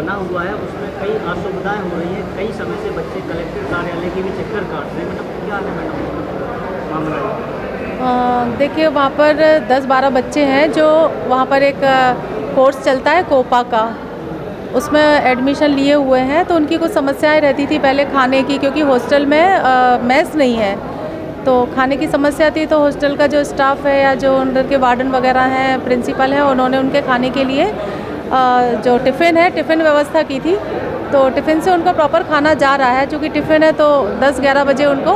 बना हुआ है उसमें कई असुविधाएं हो रही हैं, कई समय से बच्चे कलेक्टर कार्यालय के भी चक्कर काट रहे हैं, मतलब क्या है मैडम मामला? देखिए वहाँ पर 10-12 बच्चे हैं जो वहाँ पर एक कोर्स चलता है कोपा का, उसमें एडमिशन लिए हुए हैं। तो उनकी कुछ समस्याएं रहती थी पहले खाने की, क्योंकि हॉस्टल में मेस नहीं है तो खाने की समस्या थी। तो हॉस्टल का जो स्टाफ है या जो अंडर के वार्डन वगैरह हैं, प्रिंसिपल हैं, उन्होंने उनके खाने के लिए जो टिफ़िन है, टिफ़िन व्यवस्था की थी। तो टिफ़िन से उनका प्रॉपर खाना जा रहा है, चूँकि टिफ़िन है तो 10-11 बजे उनको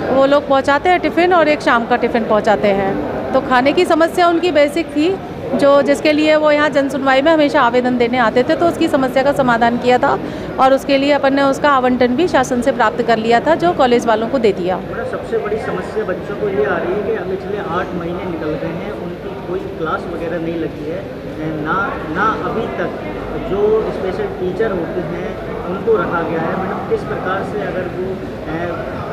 वो लोग पहुंचाते हैं टिफ़िन, और एक शाम का टिफ़िन पहुंचाते हैं। तो खाने की समस्या उनकी बेसिक थी, जो जिसके लिए वो यहाँ जन सुनवाई में हमेशा आवेदन देने आते थे। तो उसकी समस्या का समाधान किया था और उसके लिए अपन ने उसका आवंटन भी शासन से प्राप्त कर लिया था, जो कॉलेज वालों को दे दिया। सबसे बड़ी समस्या बच्चों को ये आ रही है कि पिछले 8 महीने निकल गए हैं, उनकी कोई क्लास वगैरह नहीं लगी है, ना अभी तक जो स्पेशल टीचर होते हैं उनको रखा गया है। मैडम किस प्रकार से अगर वो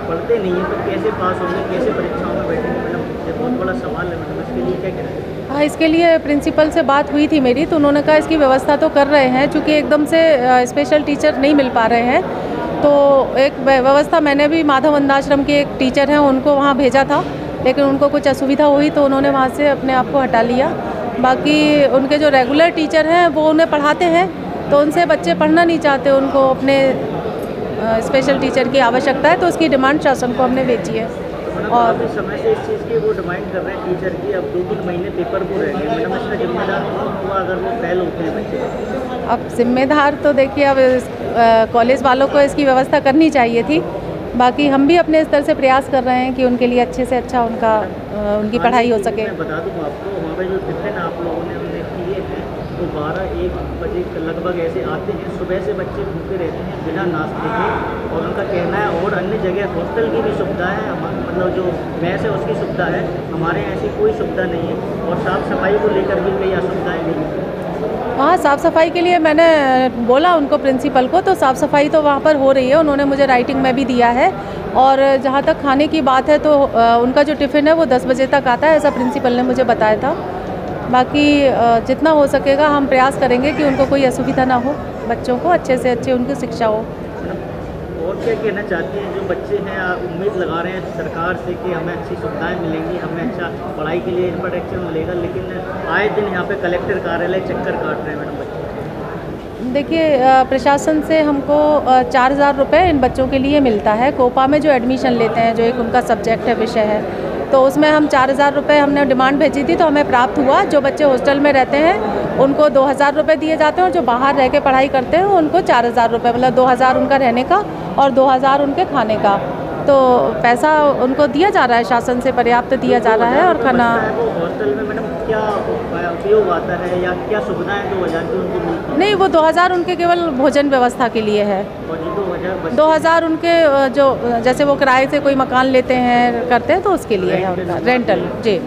पढ़ते नहीं हैं तो कैसे पास होंगे, कैसे परीक्षाओं में बैठेंगे? मैडम ये बहुत बड़ा सवाल है, मैडम इसके लिए क्या करें? हाँ, इसके लिए प्रिंसिपल से बात हुई थी मेरी, तो उन्होंने कहा इसकी व्यवस्था तो कर रहे हैं, चूँकि एकदम से स्पेशल टीचर नहीं मिल पा रहे हैं। तो एक व्यवस्था मैंने भी माधव अंधाश्रम के एक टीचर हैं उनको वहाँ भेजा था, लेकिन उनको कुछ असुविधा हुई तो उन्होंने वहाँ से अपने आप को हटा लिया। बाकी उनके जो रेगुलर टीचर हैं वो उन्हें पढ़ाते हैं, तो उनसे बच्चे पढ़ना नहीं चाहते, उनको अपने स्पेशल टीचर की आवश्यकता है, तो उसकी डिमांड शासन को हमने भेजी है। और समय से इस चीज़ की वो डिमांड कर रहे हैं टीचर की, अब 2-3 महीने पेपर वो रह गए। मैडम इसका जिम्मेदार कौन हुआ अगर वो फेल होते हैं बच्चे? अब जिम्मेदार तो देखिए, अब कॉलेज वालों को इसकी व्यवस्था करनी चाहिए थी। बाकी हम भी अपने स्तर से प्रयास कर रहे हैं कि उनके लिए अच्छे से अच्छा उनकी पढ़ाई हो सके। मैं बता दूँ आपको, वहाँ पे जो टिफिन आप लोगों ने उन्हें किए हैं तो 12-1 बजे लगभग ऐसे आते हैं। सुबह से बच्चे भूखे रहते हैं बिना नाश्ते के, और उनका कहना है और अन्य जगह हॉस्टल की भी सुविधा है, मतलब जो मैस है उसकी सुविधा है, हमारे यहाँ ऐसी कोई सुविधा नहीं है, और साफ़ सफाई को लेकर भी कई असुविधाएँ नहीं हैं। हाँ, साफ़ सफाई के लिए मैंने बोला उनको, प्रिंसिपल को, तो साफ़ सफाई तो वहाँ पर हो रही है, उन्होंने मुझे राइटिंग में भी दिया है। और जहाँ तक खाने की बात है तो उनका जो टिफ़िन है वो 10 बजे तक आता है, ऐसा प्रिंसिपल ने मुझे बताया था। बाकी जितना हो सकेगा हम प्रयास करेंगे कि उनको कोई असुविधा ना हो, बच्चों को अच्छे से अच्छी उनकी शिक्षा हो। और क्या कहना चाहती हैं जो बच्चे हैं, उम्मीद लगा रहे हैं सरकार से कि हमें अच्छी सुविधाएं मिलेंगी, हमें अच्छा पढ़ाई के लिए इंफ्रास्ट्रक्चर मिलेगा, लेकिन आए दिन यहाँ पे कलेक्टर कार्यालय चक्कर काट रहे हैं मैडम बच्चे? देखिए, प्रशासन से हमको 4000 रुपये इन बच्चों के लिए मिलता है। कोपा में जो एडमिशन लेते हैं, जो एक उनका सब्जेक्ट है, विषय है, तो उसमें हम 4000 रुपये हमने डिमांड भेजी थी तो हमें प्राप्त हुआ। जो बच्चे हॉस्टल में रहते हैं उनको 2000 रुपये दिए जाते हैं, और जो बाहर रह के पढ़ाई करते हैं उनको 4000 रुपये, मतलब 2000 उनका रहने का और 2000 उनके खाने का। तो पैसा उनको दिया जा रहा है, शासन से पर्याप्त दिया जा रहा है। और खाना हॉस्टल में मैडम क्या उपयोग आता है या क्या सुविधाएं 2000 की उनको मिलती हैं? नहीं, वो 2000 उनके केवल भोजन व्यवस्था के लिए है। और जी 2000 उनके जो जैसे वो किराए से कोई मकान लेते हैं, करते हैं, तो उसके लिए है उनका रेंटल। जी।